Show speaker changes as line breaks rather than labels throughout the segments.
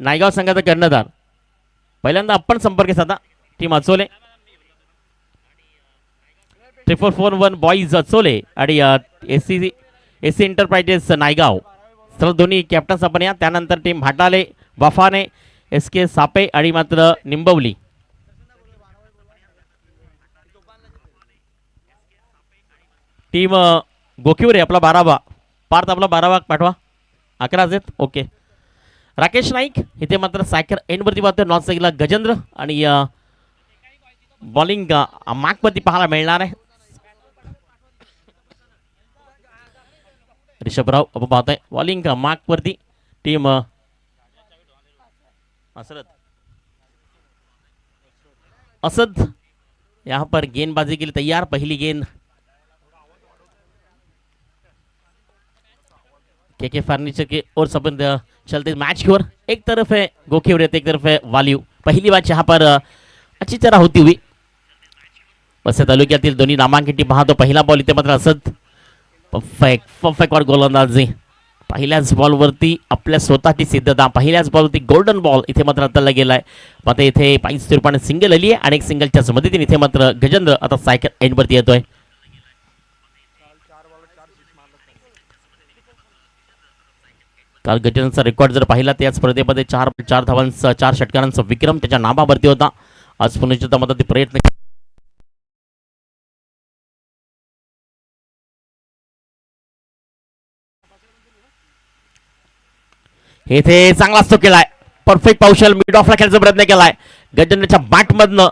नायगाव संघाचा कर्णधार पहिल्यांदा आपण संपर्क साधा टीम अचोले 3441 बॉईज अचोले आणि एसी एंटरप्राइजेस नायगाव सर्व दोन्ही कॅप्टन्स आपण या. त्यानंतर टीम भाटाले बफाने एस के सापे आणि मात्र निंबवली टीम गोकिवरे आपला 12वा पार्थ आपला 12वा पाठवा 11 आहेत ओके. राकेश नाईक इथे मात्र सायकर एंडवरती पाहतोय. नॉर्थ साईडला गजेंद्र आणि बॉलिंग मार्कवरती पाहायला मिळणार आहे ऋषभराव आपण पाहतोय. बॉलिंग मार्कवरती टीम असद यहाँ पर गेंदबाजी के लिए तैयार. पहली गेंद के फर्नीचर के और संबंध चलते मैच की ओर. एक तरफ है गोखीवरे एक तरफ है वालिव. पहली बात यहाँ पर अच्छी तरह होती हुई वसे तालुक्यातील दोन्ही नामांकित टीम पाहतो. पहिला बॉल इथे मात्र असद परफेक्ट वर गोलंदाजी. पहिल्याच बॉलवरती आपल्या स्वतःची सिद्धता. पहिल्याच बॉलवरती गोल्डन बॉल इथे मात्र आता गेलाय. आता इथे 5 रुपयाने सिंगल आली आहे आणि एक सिंगलच्याच मदतीने इथे मात्र गजेंद्र आता सायकल एंडवरती येतोय. काल गजेंद्रचा रेकॉर्ड जर पाहिला तर या स्पर्धेमध्ये 4 धावांचा 4 षटकारांचा विक्रम त्याच्या नामावरती होता. आज पुण्याच्या मदती प्रयत्न इथे चांगला स्ट्रोक केलाय. परफेक्ट पावशल मिड ऑफला खेळायचा प्रयत्न केलाय गजेंद्रच्या बॅट मधनं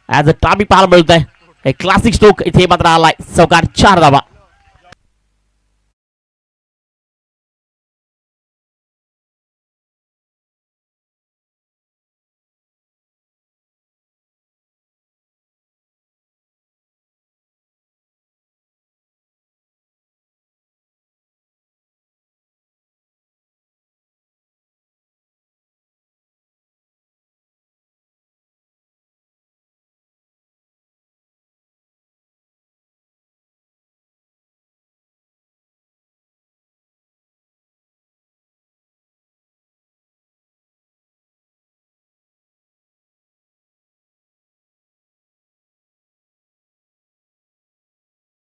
ऍज अ टाबी पाहायला मिळत आहे. एक क्लासिक स्ट्रोक इथे मात्र आलाय. चौकार 4 धावा.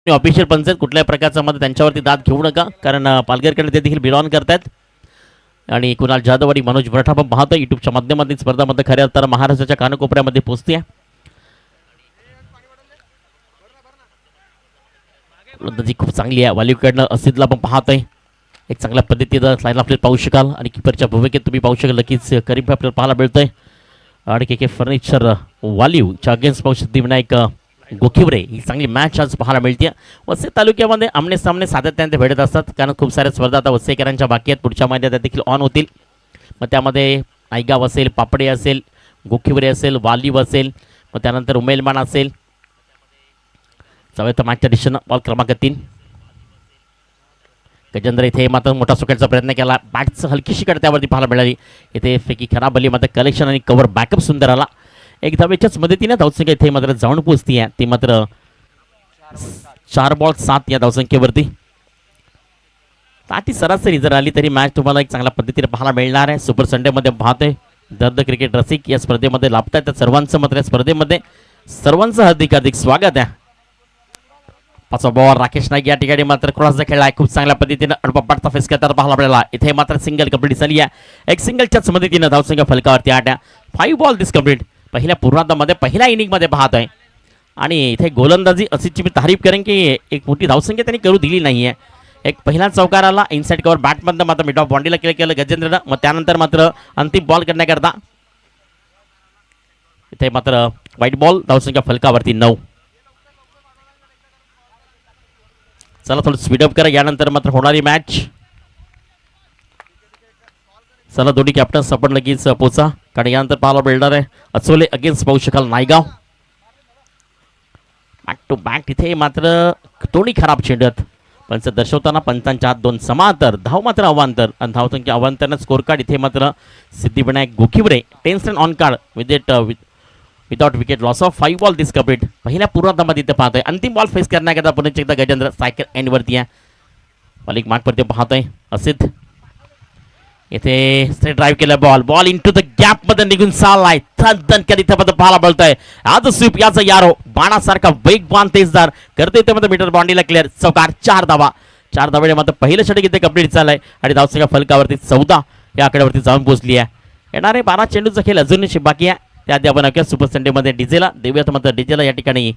ऑफिशियल पंच कुठल्याही प्रकारचा मध्ये त्यांच्यावरती दाद घेऊ नका कारण पालघरकडे ते देखील बिलॉन करतात. आणि कुणाल जाधव आणि मनोज बराठा पण पाहतो युट्यूबच्या माध्यमातून स्पर्धामध्ये खऱ्या अर्थानं महाराष्ट्राच्या कानकोपऱ्यामध्ये पोहोचते. जी खूप चांगली आहे वालीकडनं असितला पण पाहतोय. एक चांगल्या पद्धतीनं लाईन आपल्याला पाहू शकाल आणि किपरच्या भूमिकेत तुम्ही पाहू शकाल नक्कीच करीब आपल्याला पाहायला मिळतोय. आणि के फर्निचर वालीवच्या अगेन्स्ट पाहू शकते विनायक गोखिवरे ही चांगली मॅच आज पाहायला मिळते. वसई तालुक्यामध्ये आमने सामने सातत्याने भेटत असतात कारण खूप साऱ्या स्पर्धा आता वसईकरांच्या बाकी आहेत. पुढच्या महिन्यात देखील ऑन होतील. मग त्यामध्ये नायगाव असेल पापडे असेल गोखिवरे असेल वालीव असेल मग त्यानंतर उमेलमान असेल. जाऊया तर मॅचच्या दिशेनं बॉल क्रमांक 3 गजेंद्र इथे मात्र मोठा सुकायचा प्रयत्न केला. बॅटचं हलकीशी कड त्यावरती पाहायला मिळाली. इथे फेकी खराब आली मात्र कलेक्शन आणि कव्हर बॅकअप सुंदर आला. एक धावेच्याच मदतीने धावसंख्या इथे मात्र जाऊन पोहोचती आहे. ती मात्र 4 बॉल 7 या धावसंख्येवरती. ती सरासरी जर आली तरी मॅच तुम्हाला एक चांगल्या पद्धतीने पाहायला मिळणार आहे. सुपर संडेमध्ये पाहतोय दर्द क्रिकेट रसिक या स्पर्धेमध्ये लाभत आहेत. सर्वांचं मात्र या स्पर्धेमध्ये सर्वांचं हार्दिक स्वागत आहे. 5वा बॉल राकेश नाईक या ठिकाणी मात्र क्रॉसचा खेळ आहे. खूप चांगल्या पद्धतीने अडपापाटचा फेस करताना पाहायला मिळाला. इथे मात्र सिंगल कंप्लीट झाली आहे. एक सिंगलच्याच मदतीने धावसंख्या फलकावरती 8 5 बॉल दिस कंप्लीट. पहिल्या पूर्णार्धामध्ये पहिल्या इनिंगमध्ये पाहतोय आणि इथे गोलंदाजी अशीची मी तारीफ करेन की एक मोठी धावसंख्या त्यांनी करू दिली नाही आहे. एक पहिला चौकाराला इनसाइड कव्हर बॅटमधनं मात्र मिड ऑफ बाउंड्रीला केलं गजेंद्रनं. मग त्यानंतर मात्र अंतिम बॉल करण्याकरता इथे मात्र व्हाईट बॉल धावसंख्या फलकावरती 9. चला थोडं स्पीडअप करा यानंतर मात्र होणारी मॅच. चला दोन्ही कॅप्टन्स आपण लगेच पोचा कारण यानंतर पाहायला मिळणार आहे अचोले अगेन्स्ट पाहू शकाल नायगाव. बॅक टू बॅक इथे मात्र दोन्ही खराब चेंडत पंच दर्शवताना पंचांच्या हात 2 समांतर धाव मात्र अवांतर आणि धावसंख्या अवांतरनं स्कोर कार्ड इथे मात्र Siddhivinayak Gokhivare 10 run on card without wicket loss of 5 ball this complete. पहिल्या पूर्णार्धामध्ये इथे पाहतोय अंतिम बॉल फेस करण्याकरता पुन्हा एकदा गजेंद्र सायकल एंडवरती आहे. बॉलिंग मार्कवरती पाहतोय असित इथे स्ट्रेट ड्राईव्ह केला बॉल इंटू द गॅप मध्ये निघून चाललाय दणक्यात इथे मध्ये पाहायला मिळतोय. आज स्वीप याचा यारो बाणासारखा वेगवान तेजदार करते इथे मध्ये मीटर बाउंड्रीला क्लिअर. चौकार 4 धावा. 4 धावेने मात्र पहिलं षटक इथे कंप्लीट झालंय आणि धावसंख्या फलकावरती 14 या आकड्यावरती जाऊन पोहोचली आहे. येणारे 12 चेंडूचा खेळ अजूनही बाकी आहे. त्याआधी आपण अख्या सुपर संडे मध्ये डीजेला देऊयात. मात्र डीजेला या ठिकाणी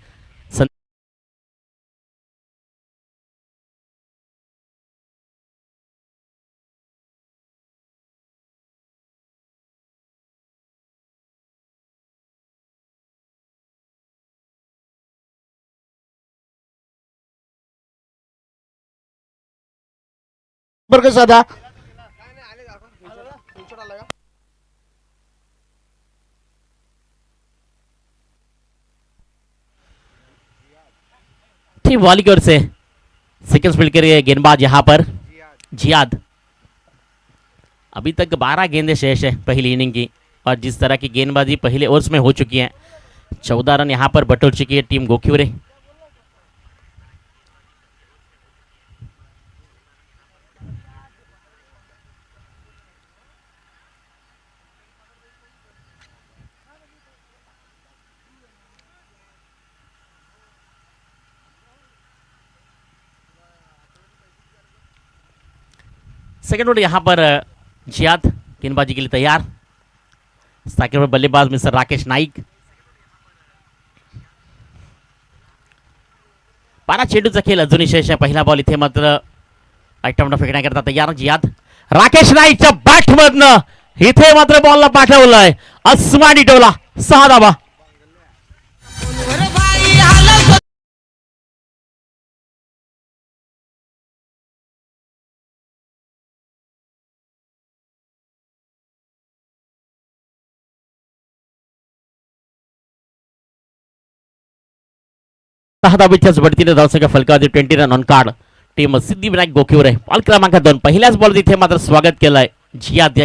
बरं साधा
बॉल की ओर से सेकंड फील्ड के गेंदबाज यहाँ पर जियाद. अभी तक 12 गेंदें शेष है पहली इनिंग की और जिस तरह की गेंदबाजी पहले ओवर्स में हो चुकी है 14 रन यहाँ पर बटोर चुकी है टीम गोखिवरे. सेकंड ओवर यहाँ पर जियाद गेंदबाजी के लिए तैयार. साकिब में बल्लेबाज मिस्टर राकेश नाईक. 12 चेंडूचा खेळ अजूनही शेष आहे. पहिला बॉल इथे मात्र आयटमला फेकण्याकरता तयार जियाद. राकेश नाईकच्या बॅटमधनं इथे मात्र बॉलला पाठवलंय. अस्मानी टोला 6 धावा. धावेच्याच बढतीने धावसंख्या फलकावरती 20 run on card. Team Siddhivinayak Gokhivare. Ball क्रमांक 2 पहिल्याच बॉल इथे मात्र स्वागत केलंय जियाद.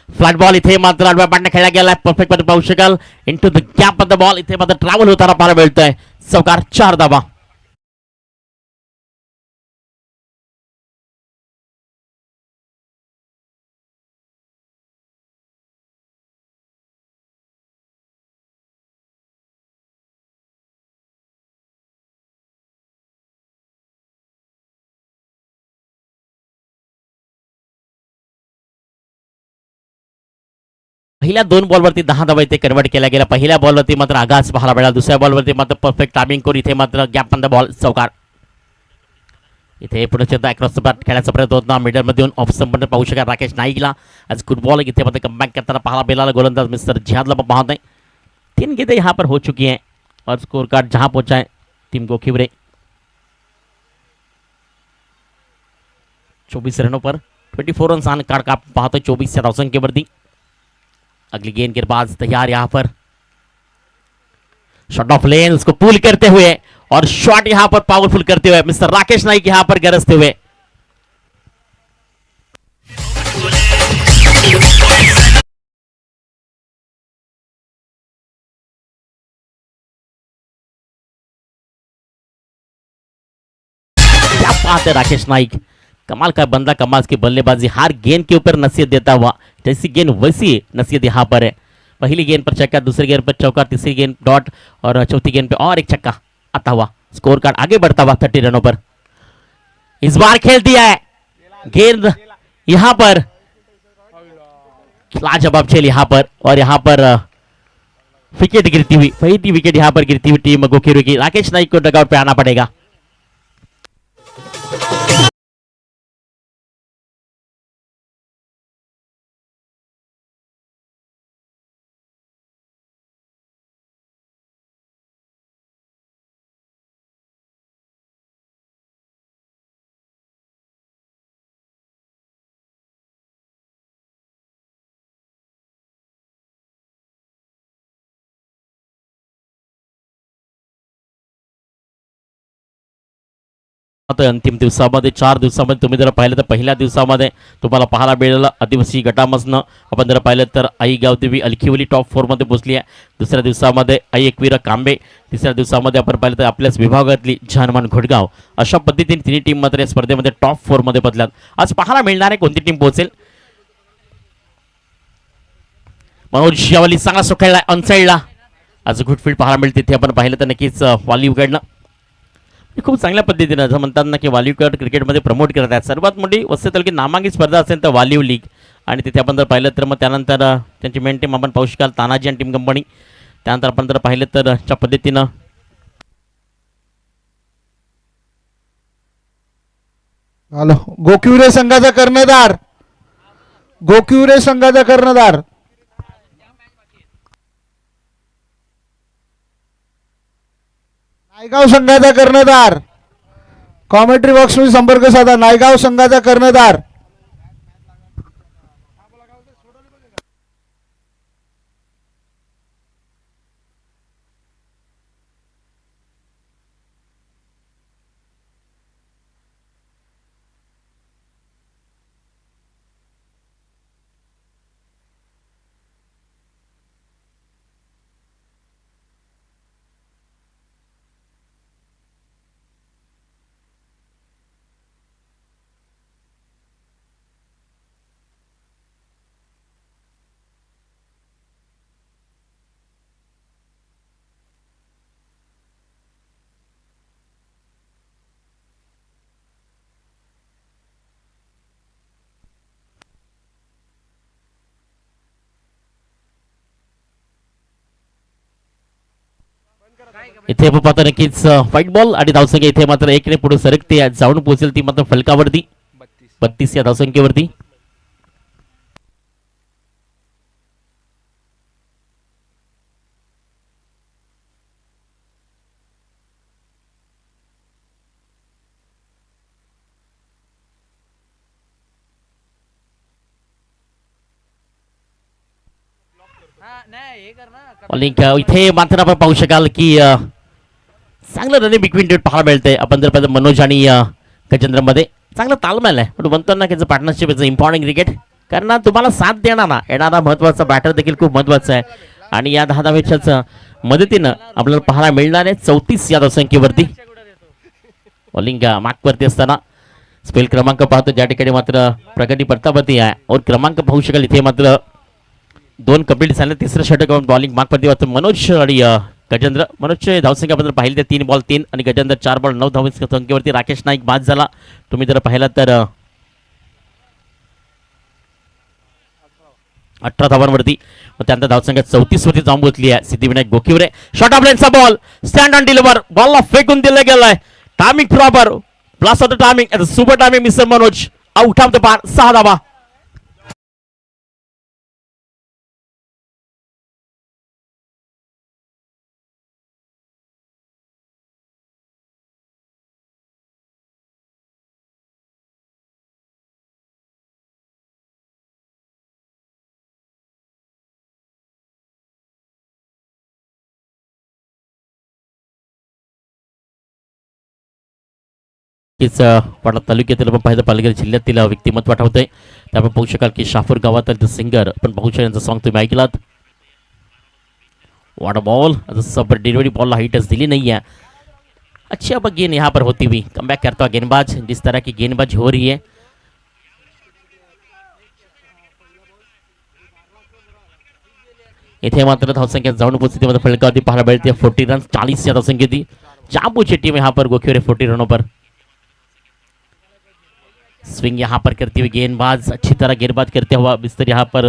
फ्लॅट बॉल इथे मात्र आडव्या पाठने खेळला गेलाय. परफेक्ट मध्ये पाहू शकाल इंटू द गॅप मध्ये बॉल इथे मात्र ट्रॅव्हल होताना पाहायला मिळतोय. चौकार 4 धावा. पहिल्या 2 बॉलवरती 10 धावा इथे कन्वर्ट केला गेला. पहिल्या बॉलवरती मात्र आघात पाहायला मिळाला. दुसऱ्या बॉलवरती मात्र परफेक्ट टायमिंग करून इथे मात्र गॅप मध्ये बॉल चौकार. इथे पुढे अक्रॉस बॅट खेळायचा प्रयत्न होता. मिडलमध्ये ऑफ संबंध पाहू शकाल राकेश नाईकला. आज फुटबॉल इथे मात्र कमबॅक करताना पाहायला मिळाला. गोलंदाज मिस्टर जिहादला पाहत नाही. 3 गेंदें यहाँ पर हो चुकी हैं और स्कोर कार्ड जहां पहुंचा है टीम गोखिवरे 24 रनों पर 24 रन आने कार्ड का पाहते 24 धावसंख्या वरती. अगली गेंद गेंदबाज तैयार यहां पर. शॉट ऑफ लेन उसको पुल करते हुए और शॉट यहां पर पावरफुल करते हुए मिस्टर राकेश नाइक यहां पर गरजते हुए. क्या बात है राकेश नाइक. कमाल का बंदा, कमाल की बल्लेबाजी. हर गेंद के ऊपर नसीहत देता हुआ. जैसी गेंद वैसी नसीहत यहाँ पर है. पहली गेंद पर छक्का, दूसरी गेंद पर चौका, तीसरी गेंद डॉट और चौथी गेंद पे और एक छक्का आता हुआ. स्कोर कार्ड आगे बढ़ता हुआ 30 रनों पर. इस बार खेल दिया है गेंद यहाँ पर. लाजवाब खेल यहाँ पर और यहाँ पर विकेट गिरती हुई, पहली विकेट यहाँ पर गिरती हुई टीम गोखिवरे की. राकेश नाइक को डगआउट पे आना पड़ेगा. अंतिम दिवसामध्ये 4 दिवसामध्ये तुम्ही जर पाहिलं तर पहिल्या दिवसामध्ये तुम्हाला पाहायला मिळालं आदिवासी गटामधनं. आपण जर पाहिलं तर आई गावदेवी अलखिवली टॉप 4 मध्ये पोहोचली आहे. दुसऱ्या दिवसामध्ये आई एकवीर कांबे. तिसऱ्या दिवसामध्ये आपण पाहिलं तर आपल्याच विभागातली जानमान घोडगाव. अशा पद्धतीने तिन्ही टीम मात्र या स्पर्धेमध्ये टॉप 4 मध्ये बदलतात. आज पाहायला मिळणार आहे कोणती टीम पोहोचेल. मनोज यावली चांगला सुखायला अनसाईडला आज गुड फील्ड पाहायला मिळते. तिथे आपण पाहिलं तर नक्कीच वॉलीवूडनं खूप चांगल्या पद्धतीनं असं म्हणतात ना की वॉलीवूड क्रिकेटमध्ये प्रमोट करत आहेत. सर्वात मोठी वस्ती तालुकी नामांकित स्पर्धा असेल तर वॉलीव लीग आणि तिथे आपण जर पाहिलं तर मग त्यानंतर त्यांची मेन टीम आपण पाहू शकाल तानाजी आणि टीम कंपनी. त्यानंतर आपण जर पाहिलं तर त्या पद्धतीनं
हॅलो गोकिवरे संघाचा कर्णधार गोकिवरे संघाचा कर्णधार नायगाव संघाचा कर्णधार कॉमेंट्री बॉक्स मध्ये संपर्क साधा. नायगाव संघाचा कर्णधार
इथे आपण पाहतो नक्कीच व्हाईट बॉल आणि धावसंख्या इथे मात्र एकने पुढे सरकते जाऊन पोहोचेल ती मात्र फलकावरती 32 या धावसंख्येवरती. बॉलिंग इथे मात्र आपण पाहू शकाल की चांगलं रनिंग बिटवीन डेट पाहायला मिळते. आपण जर पाहिलं मनोज आणि गजेंद्रमध्ये चांगला तालमेल आहे. पण म्हणतो ना की पार्टनरशिप इज इम्पॉर्टंट क्रिकेट कारण तुम्हाला साथ देणारा येणारा महत्त्वाचा बॅटर देखील खूप महत्त्वाचा आहे. आणि या 10 धावेच्याच मदतीनं आपल्याला पाहायला मिळणार आहे 34 या धावसंख्येवरती. बॉलिंग मार्कवरती असताना स्पेल क्रमांक पाहतो ज्या ठिकाणी मात्र प्रगती प्रतापती आहे और क्रमांक पाहू शकाल इथे मात्र 2 कंप्लीट झाले. तिसरं षटक बॉलिंग मार्कवरती वाचतो मनोज आणि गजेंद्र. मनोजचे धावसंख्याबद्दल पाहिली तर 3 बॉल 3 आणि गजेंद्र 4 बॉल 9 धावसंख्येवरती. राकेश नाईक बाद झाला. तुम्ही जर पाहिला तर 18 धावांवरती त्यानंतर धावसंख्या 34 वरती जाऊन पोहोचली आहे. सिद्धिविनायक गोकिवरे शॉर्ट ऑफ लेनचा बॉल स्टँड ऑन डिलिव्हर बॉलला फेकून दिला गेलाय. Timing proper plus of the timing super timing mister Manoj out of the पार 6 धावा. पाडा तालुक्यातील आपण पाहिलं पालघर जिल्ह्यातील व्यक्तिमत्व आठवतंय. त्या आपण पाहू शकाल की शाफूर गावातील सिंगर आपण पाहू शकाल यांचं सॉन्ग तुम्ही ऐकलात. वॉट बॉल सब डिलीवरी बॉल हाइटच दिली नहीं है. अच्छी अब गेंद यहाँ पर होती हुई कम बैक करता हुआ गेंदबाज जिस तरह की गेंदबाजी हो रही है. इथे मात्र धावसंख्या जाऊन पोहोचते मध्ये फलकावरती पाहायला मिळते 40 रन 40 या धावसंख्येची. जांबूची टीम यहाँ पर गोखिवरे 40 रनों पर. स्विंग यहाँ पर करती हुई गेंदबाज अच्छी तरह गेंदबाज करते हुआ बिस्तर यहाँ पर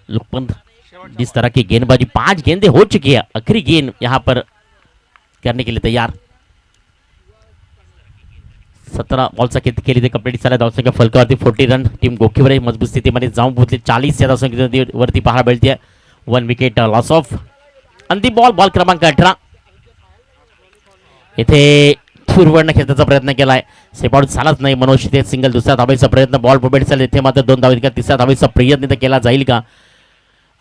लुकपंत जिस तरह की गेंदबाजी 5 गेंदें हो चुकी है. आखिरी गेंद यहाँ पर करने के लिए तैयार. 17 बॉलचा खेळ केली ते कंप्लीट झाला. धावसंख्या फलकावरती 40 रन. टीम गोखिवरे मजबूत स्थितीमध्ये जाऊन पोहोचली 40 या धावसंख्येवरती पाहायला मिळते. 1 विकेट लॉस ऑफ. अंतिम बॉल बॉल क्रमांक 18 इथे पूर्वर्ण खेळण्याचा प्रयत्न केलाय. सेपाउट झालाच नाही. मनोज ते सिंगल. दुसऱ्या धावेचा प्रयत्न बॉल मोबाईल चालेल. इथे मात्र 2 धावे. तिसऱ्या धावेचा प्रयत्न तर केला जाईल का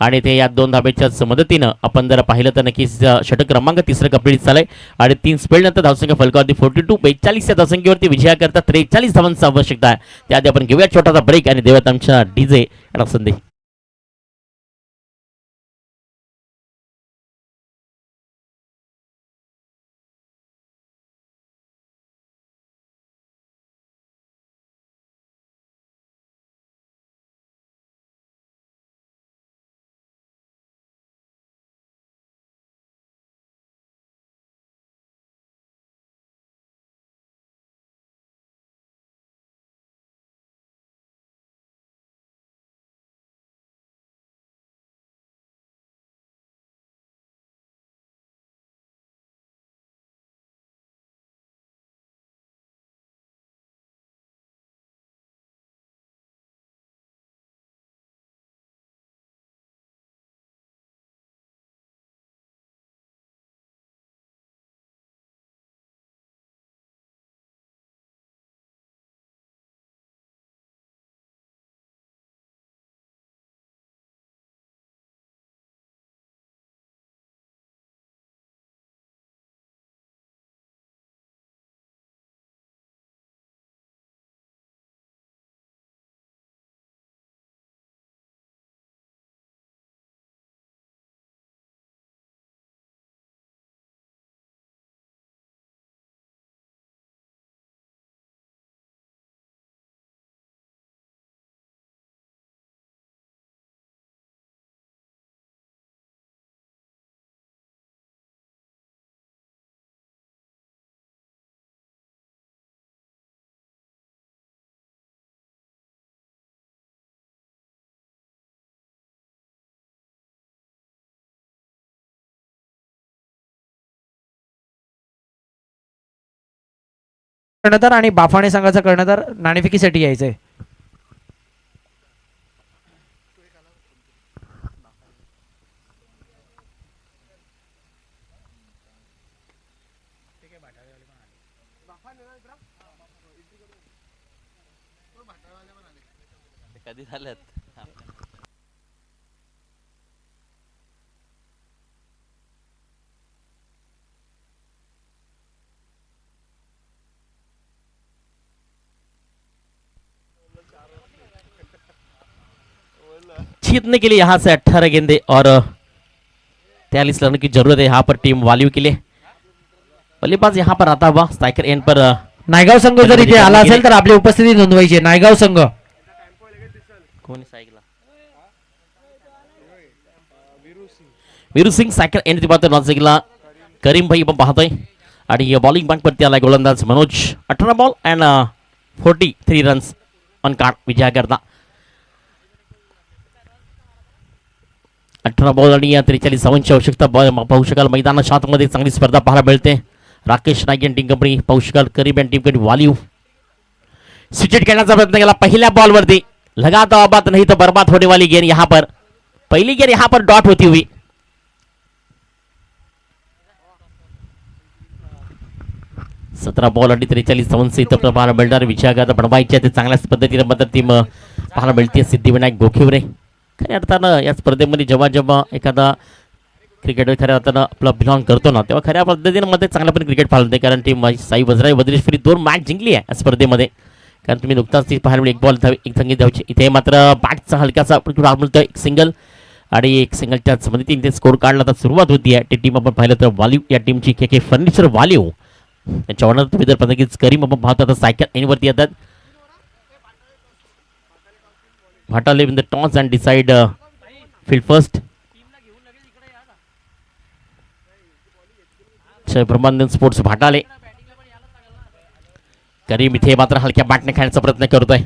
आणि ते या 2 धावेच्याच मदतीनं आपण जर पाहिलं तर नक्कीच षटक क्रमांक 3 कंप्लीट झालंय. आणि 3 स्पेल नंतर धावसंख्या फलकावरती 42 या धावसंख्येवरती विजयाकरता 43 धावांची आवश्यकता आहे. त्याआधी आपण घेऊया छोटासा ब्रेक आणि देऊयात आमच्या डीजे संधी.
कर्णधार आणि बाफाणे संघाचा कर्णधार नाणेफेकीसाठी यायचंय.
कधी झालं जीतने के लिए यहाँ से 18 गेंदे और 43 रन की जरूरत है यहाँ पर टीम वालियो के लिए. बल्लेबाज यहाँ पर आता हुआ स्ट्राइकर एंड पर
नायगाव संघ जर इथे आला असेल तर आपली उपस्थिती नोंदवायची आहे. नायगाव संघ
कोणी सायकला वीरू सिंग सायकल एंड पाहतोय. नॉनसायकला करीम भाई आपण पाहतोय आणि बॉलिंग बँक वरती आलाय गोलंदाज Manoj. 18 ball and 43 runs on card Vijaya करता. 18 बॉल आणि 43 धावांची आवश्यकता पाहू शकाल. मैदानाच्या आतमध्ये चांगली स्पर्धा पाहायला मिळते. राकेश नाईक यांनी टीम कंपनी पाहू शकाल. करीब यांनी टीम कंपनी वालिव स्विचेट खेळण्याचा प्रयत्न केला पहिल्या बॉलवरती. लगा तो आबाद नहीं तो बर्बाद होने वाली गेंद यहाँ पर. पहली गेंद यहाँ पर डॉट होती हुई. सतरा बॉल आणि 43 धावांचे इथं पाहायला मिळणार. विजयागाथा बनवायची आहे ते चांगल्याच पद्धतीने मदत टीम पाहायला मिळते. सिद्धिविनायक गोखिवरे खऱ्या अर्थानं या स्पर्धेमध्ये जेव्हा जेव्हा एखादा क्रिकेटर खऱ्या अर्थानं आपला बिलॉंग करतो ना तेव्हा खऱ्या पद्धतीने मध्ये चांगलं पण क्रिकेट पाहायला मिळते. कारण टीम साई वज्राई वज्रेश्वरी 2 मॅच जिंकली आहे या स्पर्धेमध्ये. कारण तुम्ही नुकताच ती पाहायला मिळेल. एक बॉल एक संगीत द्यायची. इथे मात्र बॅटचा हलकासा मिळतोय. एक सिंगल आणि एक सिंगलच्या मदतीने ते स्कोर काढला तर सुरुवात होती आहे. ती टीम आपण पाहिलं तर वालिव या टीमची के फर्निचर वालिव त्यांच्या ऑनर तुम्ही जर पद्धतीच करीम आपण पाहतो तर सायकल एनवरती येतात. Bhatale in the toss and decide field first. Brahmanand sports Bhatale. Karim इथे मात्र हलक्या बॅटने खेळण्याचा प्रयत्न करतोय.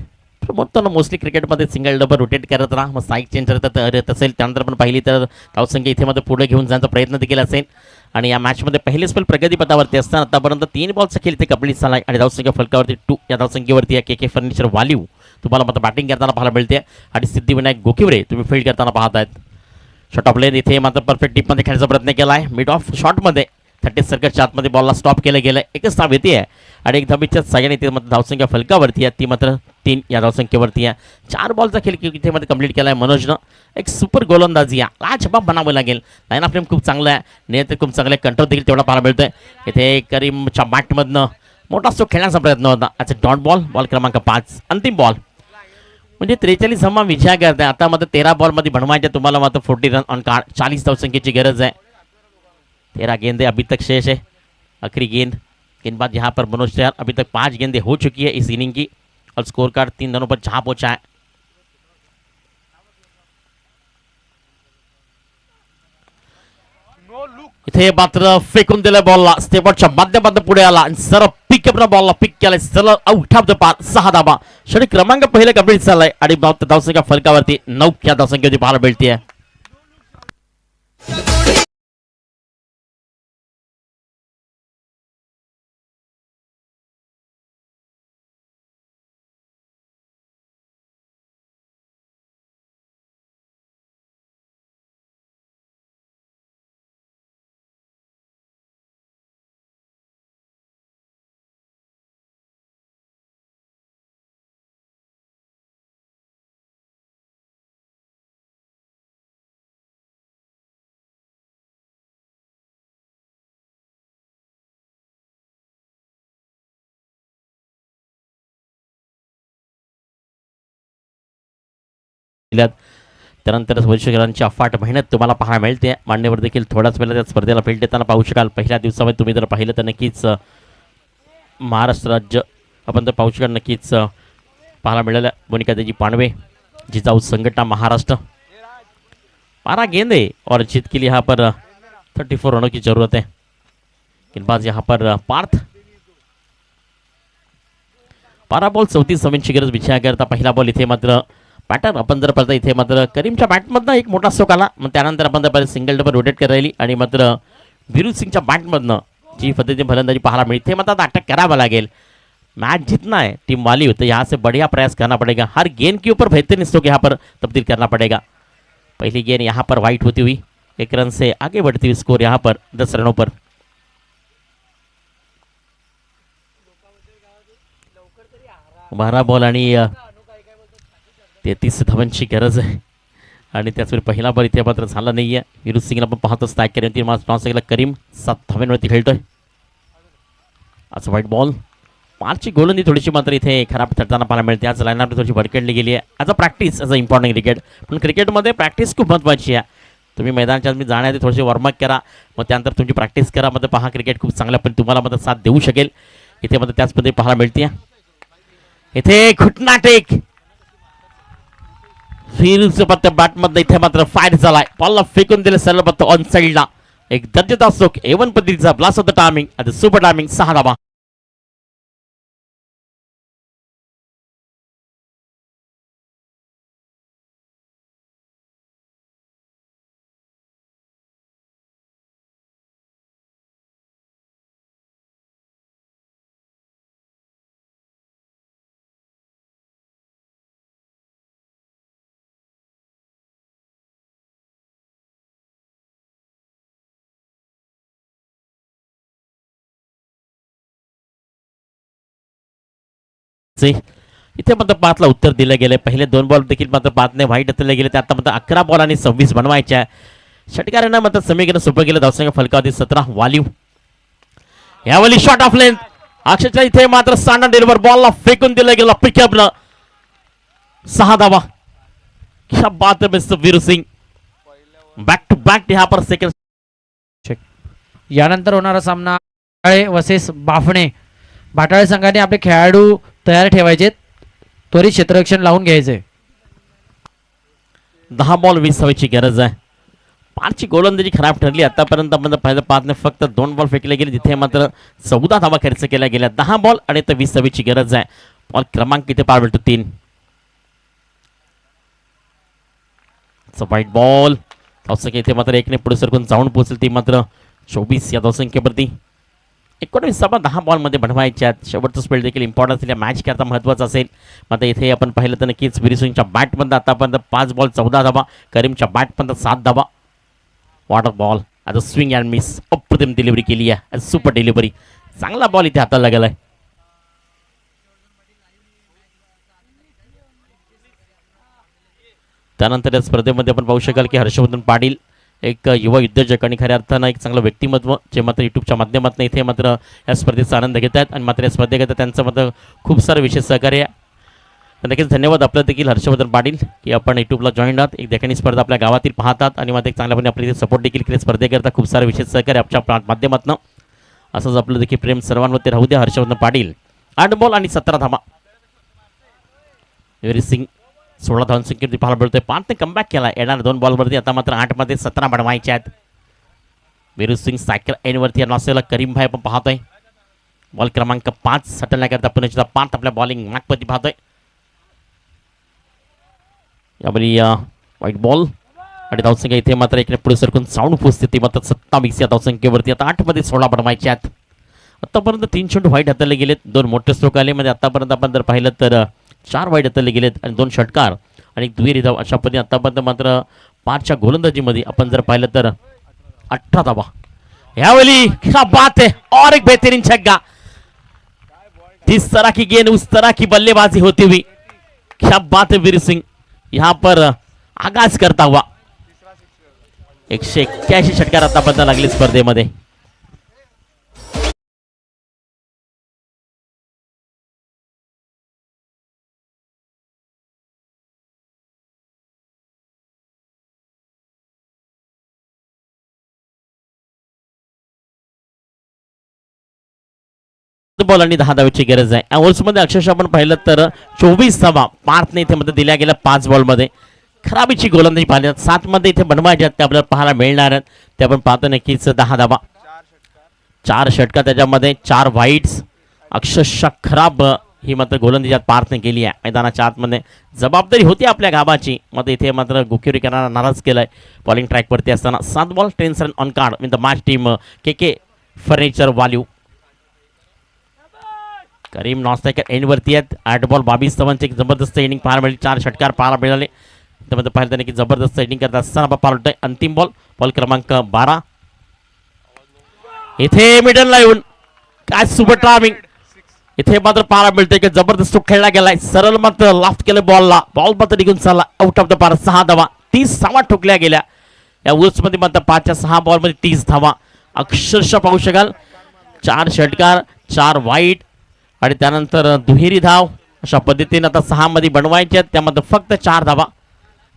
म्हणतो मोस्टली क्रिकेटमध्ये सिंगल डबल रोटेट करत राहा. मग साईक चेंज करत असेल त्यानंतर पण पाहिली तर धावसंख्या इथे मध्ये पुढे घेऊन जाण्याचा प्रयत्न देखील असेल. आणि या मॅचमध्ये पहिलेच पण प्रगतीपथावरती असताना आतापर्यंत 3 बॉलचा खेळ इथे कंप्लीट झाला आणि धावसंख्या फलकावरती 2 या धावसंख्येवरती आहे. के फर्निचर वालिव तुम्हाला मात्र बॅटिंग करताना पाहायला मिळते. आणि सिद्धिविनायक गोखिवरे तुम्ही फील्ड करताना पाहतायत. शॉट ऑफ लेन इथे मात्र परफेक्ट टीपमध्ये खेळण्याचा प्रयत्न केला आहे. मिड ऑफ शॉटमध्ये 30 सर्कलच्या आतमध्ये बॉलला स्टॉप केलं गेलं. एकच धाव येते आहे आणि एक धाबीच्या साह्याने इथे मात्र धावसंख्या फलकावरती आहे. ती मात्र 3 या धावसंख्येवरती आहे. 4 बॉलचा खेळ इथे मध्ये कंप्लीट केला आहे मनोजनं. एक सुपर गोलंदाजी या लाजबाब बनावं लागेल. लाईन ऑफ फ्लेम खूप चांगला आहे. नियंत्रण खूप चांगलं आहे. कंट्रोल देखील तेवढा पाहायला मिळतोय. इथे करीमच्या बॅटमधनं मोठा स्ट्रोक खेळण्याचा प्रयत्न होता. अच्छा डॉट बॉल क्रमांक 5 अंतिम बॉल म्हणजे 43 धावा विजया करताय. आता मात्र 13 बॉलमध्ये बनवायच्या तुम्हाला मात्र 40 रन ऑन कार्ड. 40 धावसंख्येची गरज है. 13 गेंदे अभी तक शेष है. आखिरी गेंदबाज यहाँ पर मनोज तैयार. अभी तक 5 गेंदे हो चुकी है इस इनिंग की और स्कोर कार्ड 3 रनों पर जहां पहुंचा है. इथे मात्र फेकून दिलं बॉलला. स्टेपच्या माध्यमातून पुढे आला आणि सरळ पिकअपला बॉलला पिक केलाय. सरळ आउट ऑफ द पार. 6 धाबा. षटक क्रमांक पहिले कंप्लीट झालाय आणि धावसंख्या फलकावरती 9 या धावसंख्येवरती पाहायला मिळते. त्यानंतर वर्षकरांची अफाट मेहनत तुम्हाला पाहायला मिळते. मान्यवर देखील थोड्याच वेळा त्या स्पर्धेला भेट देताना पाहू शकाल. पहिल्या दिवसामध्ये तुम्ही जर पाहिलं तर नक्कीच महाराष्ट्र राज्य आपण तर पाहू शकाल. नक्कीच पाहायला मिळालं. मोनिका देजी पांडवे जिजाऊ संघटना महाराष्ट्र. 12 गेंदे और जीत के लिए यहाँ पर 34 रनों की जरूरत है. गेंदबाज यहाँ पर पार्थ. 12 बॉल 34 रनची गरज विचार करता. पहिला बॉल इथे मात्र बॅटर आपण जर पाहता इथे मात्र करीमच्या बॅटमधनं एक मोठा स्ट्रोक आला. मग त्यानंतर आपण जर सिंगल डबल रोटेट करायली आणि मात्र वीरू सिंगच्या बॅटमधनं जी पद्धतीने फलंदाजी पाहायला मिळते मात्र आता अटॅक करावा लागेल. मैच जीतना है टीम वाली तो यहाँ से बढ़िया प्रयास करना पड़ेगा, हर गेंद के ऊपर बेहतरीन स्ट्रोक यहाँ पर तब्दील करना पड़ेगा। पहली गेंद यहाँ पर वाइट होती हुई 1 रन से आगे बढ़ती हुई स्कोर यहाँ पर 10 रनों पर। बारा बॉल आणि 33 धावांची गरज आहे आणि त्याचवेळी पहिला बॉल इथे मात्र झाला नाहीये। विरुद्ध सिंगला आपण पाहतो स्ट्राईक केल्यानंतर टॉस केला करीम 7 धावांवरती खेळतोय। आज व्हाईट बॉल 5ची गोलंदी थोडीशी मात्र इथे खराब ठरताना पाहायला मिळते। आज लाईनअप थोडीशी भडकडली गेली आहे। आज practice as a important cricket, पण क्रिकेटमध्ये प्रॅक्टिस खूप महत्त्वाची आहे। तुम्ही मैदानाच्या आत जाण्याआधी थोडेसे वॉर्मअप करा, मग त्यानंतर तुमची प्रॅक्टिस करा, मध्ये पहा क्रिकेट खूप चांगल्या पण तुम्हाला मध्ये साथ देऊ शकेल। इथे मध्ये त्याच पद्धती पाहायला मिळते। इथे घुटना टेक फिरचं पत्ते बॅटमध्ये इथे मात्र फायर झालाय, बॉलला फेकून दिले सरळ पत्ते ऑन साईडला। एक दर्जेदार स्ट्रोक A1 पद्धतीचा ब्लास्ट ऑफ द टायमिंग आता सुपर टायमिंग 6 धावा। इथे मात्र 5ला उत्तर दिलं गेले। पहिले 2 बॉल देखील मात्र 5ने व्हाईट हातले गेले, आता मात्र 11 बॉल आणि 26 बनवायचे आहे। षटकारांना मात्र समीकरण सोपं गेलं। धावसंख्या फलकावधी 17 वालीव। यावेळी शॉट ऑफ लेंथ अक्षरशः इथे मात्र स्टँडर्ड डिलिव्हर बॉलला फेकून दिलं गेलं, पिकअपला 6 धावा। क्या बात है mister Veeru Singh, back to back यहाँ पर सेकंड।
यानंतर होणारा सामना बाटाळे वर्सेस बाफणे। बाटाळे संघाने आपले खेळाडू तयार ठेवायचे, त्वरित क्षेत्ररक्षण लावून घ्यायचे।
10 बॉल 20 धावेची गरज आहे। 5ची गोलंदाजी खराब ठरली आतापर्यंत। आपण पहिल्या 5ने फक्त 2 बॉल फेकले गेले, जिथे मात्र 14 धावा खर्च केल्या गेल्या। 10 बॉल आणि 20 धावेची गरज आहे। बॉल क्रमांक इथे पार मिळतो 3। व्हाईट बॉल धावसंख्या इथे मात्र 1ने पुढे सरकून जाऊन पोहोचेल, ती मात्र 24 या धावसंख्येवरती। 19 धावा 10 बॉलमध्ये बनवायच्या आहेत। शेवटचा स्पेल देखील इम्पॉर्टन्स असलेल्या मॅच करता महत्त्वाचा असेल। मात्र इथे आपण पाहिलं तर नक्कीच वीरू सिंगच्या बॅटमध्ये आतापर्यंत 5 बॉल 14 धावा, करीमच्या बॅटमध्ये 7 धावा। वॉटर बॉल आता स्विंग अँड मिस, अप्रतिम डिलिव्हरी केली आहे, सुपर डिलिव्हरी, चांगला बॉल इथे हाताला लागलाय। त्यानंतर या स्पर्धेमध्ये आपण पाहू शकाल की हर्षवर्धन पाटील एक युवा उद्योजक आणि खऱ्या अर्थानं एक चांगलं व्यक्तिमत्व, जे मात्र यूट्यूबच्या माध्यमातून इथे मात्र या स्पर्धेचा आनंद घेत आहेत आणि मात्र या स्पर्धेकरता त्यांचं मात्र खूप सारं विशेष सहकार्य। नक्कीच धन्यवाद आपलं देखील हर्षवर्धन पाटील की आपण यूट्यूबला जॉईन आहात, एक देखणी स्पर्धा आपल्या गावातील पाहतात आणि मात्र एक चांगल्यापणे आपल्या इथे सपोर्ट देखील केले। स्पर्धेकरता खूप सारं विशेष सहकार्य आपल्या माध्यमातून, असंच आपलं देखील प्रेम सर्वांवरती राहू द्या। हर्षवर्धन पाटील 8 बॉल आणि 17 धावा। वीरू सिंग 16 धावांसंख्येवरती पाहायला मिळतोय। 5ने कमबॅक केला येणार 2 बॉलवरती, आता मात्र 8 मध्ये 17 बनवायचे आहेत। वीरू सिंग सायकल एनवरती नॉसेला करीम भाई आपण पाहतोय। बॉल क्रमांक 5 सटलण्याकरता पुन्हा 5 आपल्या बॉलिंग मागपती पाहतोय। यावेळी व्हाईट बॉल आणि धावसंख्या इथे मात्र 1ने पुढे सरकून साऊंड पोचते, ती मात्र 27 या धावसंख्येवरती, आता 8 मध्ये 16 बनवायचे आहेत। आतापर्यंत 3 चेंडू व्हाईट हाताळले गेलेत, 2 मोठे स्ट्रोक आले। मध्ये आतापर्यंत आपण जर पाहिलं तर 4 वाईट हाताळले गेलेत आणि 2 षटकार आणि 1 दुहेरी धाव, अशा पद्धतीने आतापर्यंत मात्र 5च्या गोलंदाजीमध्ये आपण जर पाहिलं तर 18 धावा। यावेळी क्या बात है, और एक बेहतरीन छक्का। जिस तरह की गेंद उस तरह की बल्लेबाजी होती हुई, क्या बात है वीरू सिंग यहाँ पर आगाज करता हुआ। 181 षटकार आतापर्यंत लागले स्पर्धेमध्ये। बॉल आणि 10 धावेची गरज आहे। या ओव्हर्समध्ये अक्षरशः आपण पाहिलं तर 24 धावा 5ने इथे मध्ये दिल्या गेल्या। 5 बॉलमध्ये खराबीची गोलंदाजी पाहिली, 7 मध्ये इथे बनवायच्या ते आपल्याला पाहायला मिळणार आहेत। ते आपण पाहतो नक्कीच 10 धावा, 4 षटकार, त्याच्यामध्ये 4 व्हाईट्स, अक्षरशः खराब ही मात्र गोलंदाजी 5ने केली आहे। मैदानाच्या आतमध्ये जबाबदारी होती आपल्या गावाची, मात्र इथे मात्र गुकेरी करणारा नाराज केलाय। बॉलिंग ट्रॅकवरती असताना 7 ball 10 run on card with the match team के फर्निचर वाल्यू। करीम नॉस्टॅकर एंडवरती आहेत. 8 बॉल 22 धावांची एक जबरदस्त इनिंग पाहायला मिळाली. 4 षटकार पाहायला मिळाले. त्यामध्ये पाहिलं त्याने की जबरदस्त इनिंग करत असताना पाहायला मिळतोय. अंतिम बॉल बॉल क्रमांक 12 इथे मिडलला येऊन काय सुपर टायमिंग इथे मात्र पाहायला मिळतोय की जबरदस्त खेळला गेलाय. सरळ मात्र लाफ्ट केलं बॉलला. बॉल मात्र निघून चालला आउट ऑफ द पार. 6 धावा 30 धावा ठोकल्या गेल्या या मध्ये मात्र 5च्या 6 बॉलमध्ये 30 धावा. अक्षरशः पाहू शकाल 4 षटकार 4 वाईट आणि त्यानंतर दुहेरी धाव अशा पद्धतीने आता 6 मध्ये बनवायचे आहेत. त्यामध्ये फक्त 4 धावा.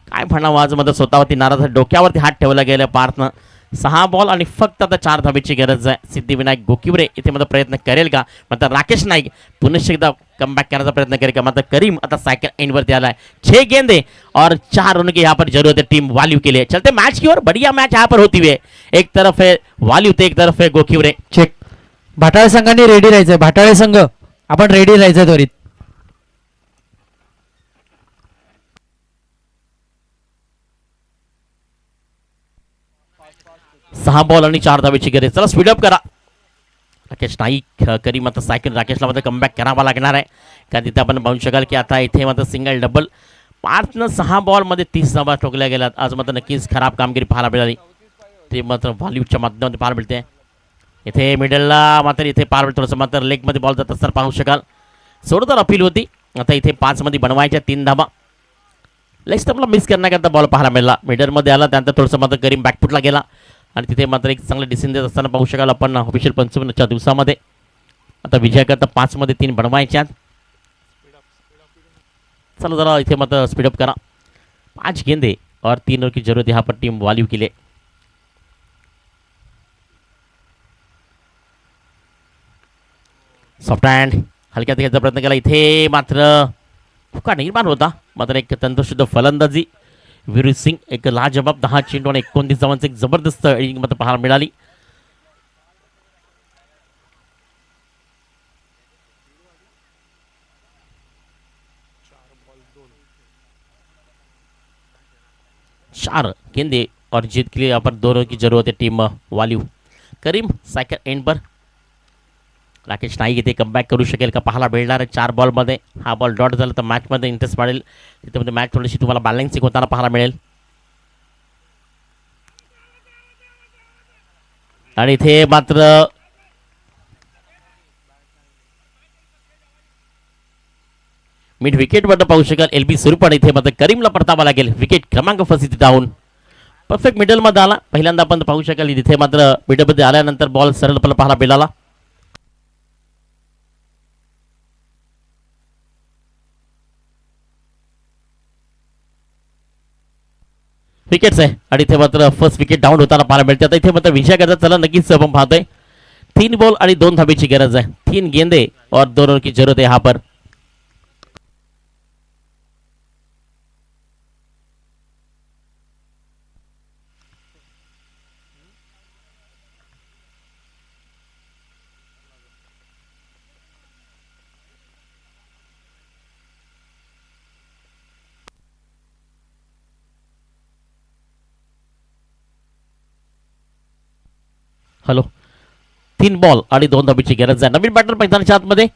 काय म्हणावं आज मध्ये स्वतःवरती नाराज डोक्यावरती हात ठेवला गेला पार्थनं. 6 बॉल आणि फक्त आता 4 धावेची गरज आहे. सिद्धिविनायक गोकिवरे इथे मात्र प्रयत्न करेल का. मात्र राकेश नाईक पुनश्च एकदा कमबॅक करण्याचा प्रयत्न करेल का. मात्र करीम आता सायकल एंडवरती आला है. 6 गेंदे और 4 रन की यहाँ पर जरूरत है टीम वाल्यू के लिए. चलते मैच की ओर बढ़िया मैच यहाँ पर होती हुई है. एक तरफ है वाल्यू तो एक तरफ है गोकिवरे.
चेक. भाटाळे संघाने रेडी राहायचंय. भाटाळे संघ आपण रेडी राहायचंय त्वरित.
6 बॉल आणि 4 धावेची गरज. चला स्पीडअप करा. राकेश नाईक करीम आता सायकल राकेशला मात्र कमबॅक करावा लागणार आहे. कारण तिथे आपण पाहू शकाल की आता इथे मात्र सिंगल डबल पार्थनं 6 बॉलमध्ये 30 धावा ठोकल्या गेल्यात. आज मात्र नक्कीच खराब कामगिरी पाहायला मिळाली. ते मात्र व्हॉल्यूच्या माध्यमातून पाहायला मिळते. इथे मिडलला मात्र इथे पाहायला मिळतो. थोडंसं मात्र लेगमध्ये बॉल जात असताना पाहू शकाल. जोरदार अपील होती. आता इथे 5 मध्ये बनवायच्या 3 धावा. लेग स्टंपला मिस करण्याकरता बॉल पाहायला मिळाला. मिडलमध्ये आला त्यानंतर थोडंसं मात्र करीम बॅकफुटला गेला आणि तिथे मात्र एक चांगलं डिसिजन देत असताना पाहू शकाल आपण ऑफिशियल 55च्या दिवसामध्ये. आता विजयाकरता 5 मध्ये 3 बनवायच्यात. चला जरा इथे मात्र स्पीडअप करा. 5 गेंदे और 3 रन की जरूरत यहाँ पर टीम वाल्यू के लिए. सॉफ्ट हँड हलक्यात घ्यायचा प्रयत्न केला. इथे मात्र फुका निर्माण होता. मात्र एक तंत्रशुद्ध फलंदाजी वीरू सिंग एक लाजबाब 10 चेंडू आणि 29 धावांची एक जबरदस्त इनिंग मध्ये पाहायला मिळाली. चार गेंदे और जीत के लिए यहाँ पर 2 रन की जरूरत है टीम वाल्यू. करीम सायकल एंड पर. राकेश नाईक इथे कमबॅक करू शकेल का पाहायला मिळणार आहे. 4 बॉलमध्ये हा बॉल डॉट झाला तर मॅचमध्ये इंटरेस्ट वाढेल. तिथे मॅच थोडीशी तुम्हाला बॅलन्सिंग होताना पाहायला मिळेल. आणि इथे मात्र मिड विकेटवर पाहू शकाल LB स्वरूपाने इथे मात्र करीमला परतावा लागेल. विकेट क्रमांक फसित धावून परफेक्ट मिडलमध्ये आला. पहिल्यांदा आपण पाहू शकाल तिथे मात्र मिडलमध्ये आल्यानंतर बॉल सरळपणे पाहायला मिळाला. विकेट्स आहे आणि इथे मात्र फर्स्ट विकेट डाऊन होताना पाहायला मिळते. आता इथे मात्र विजय करता चला नक्कीच आपण पाहतोय 3 बॉल आणि 2 धावेची गरज आहे. 3 गेंदे और 2 रन की जरूरत है यहाँ पर. हॅलो 3 बॉल आणि 2 धावेची गरज आहे. नवीन बॅटर मैदानाच्या आतमध्ये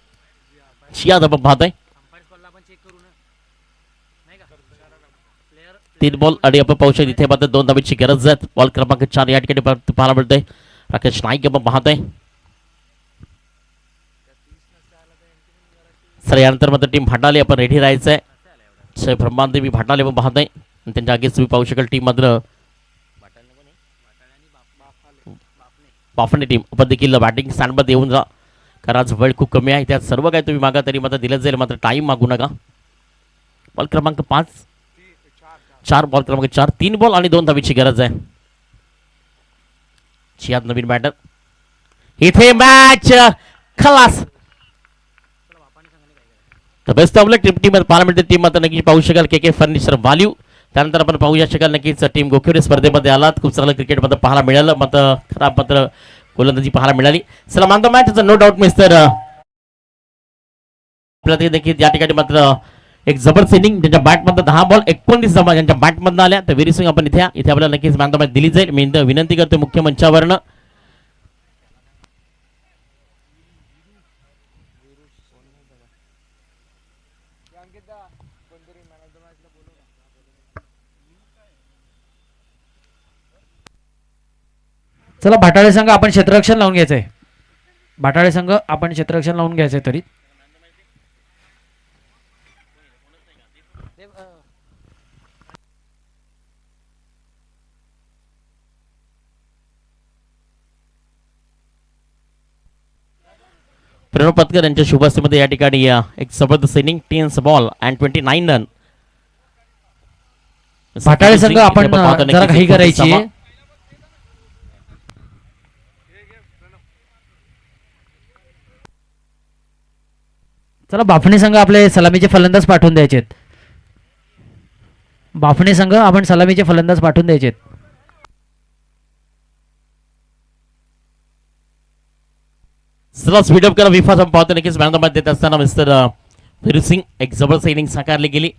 शियाद आपण पाहतोय. 3 बॉल आणि आपण पाहू शकतो इथे मात्र 2 धावेची गरज आहे. बॉल क्रमांक 4 या ठिकाणी पाहायला मिळतोय. राकेश नाईक आपण पाहतोय. सर यानंतर मात्र टीम भाटाले आपण रेडी राहायचं आहे. ब्रह्मादेवी भाटाले आपण पाहतोय. त्यांच्या आगेच तुम्ही पाहू शकाल टीम मात्र बाफणे टीम आपण देखील बॅटिंग स्टँडमध्ये येऊन जा. कारण आज वेळ खूप कमी आहे. त्यात सर्व काही तुम्ही मागा तरी मात्र दिलं जाईल. मात्र टाईम मागू नका. बॉल क्रमांक 5 4 बॉल क्रमांक 4 3 बॉल आणि 2 धावेची गरज आहे. चियाद नवीन बॅटर. इथे मॅच खलास. बेस्ट ऑफ लक टीम पाहायला मिळते. टीम मात्र नक्कीच पाहू शकाल KK फर्निचर वाल्यू. त्यानंतर आपण पाहूया शकाल नक्कीच टीम गोखिवरे स्पर्धेमध्ये आलात. खूप चांगलं क्रिकेटमध्ये पाहायला मिळालं. मात्र खराब मात्र गोलंदाजी पाहायला मिळाली. चला मानतो मॅच नो डाऊट मिस्टर आपल्याला देखील या ठिकाणी मात्र एक जबरदस्त इनिंग ज्यांच्या बॅटमध्ये 10 बॉल 29 धावा ज्यांच्या बॅटमधनं आल्या तर वीरू सिंग आपण इथे आपल्याला नक्कीच मानतो मॅच दिली जाईल. मी विनंती करतो मुख्य मंचावरनं
चला भाटाळे संघ आपण क्षेत्ररक्षण लावून घ्यायचंय. भाटाळे संघ आपण क्षेत्ररक्षण लावून घ्यायचंय तरी.
प्रणव पतकर यांच्या शुभ हस्तेमध्ये या ठिकाणी एक जबरदस्त इनिंग 10 बॉल अँड 29 रन.
भाटाळे संघ आपण जरा घाई करायची आहे. चला बाफणे संघ आपले सलामीचे फलंदाज पाठवून द्यायचे. बाफणे संघ आपण सलामीचे फलंदाज पाठवून द्यायचे.
चला स्पीड अप करा विफा. आपण पाहतो नक्कीच मॅच देत असताना मिस्टर वीर सिंग एक जबरदस्त इनिंग साकारली गेली.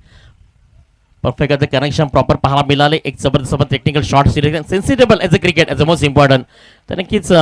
परफेक्ट कनेक्शन प्रॉपर पाहायला मिळाले. एक जबरदस्त टेक्निकल शॉट सिरीज सेन्सिटेबल as a cricket as a most important. तर नक्कीच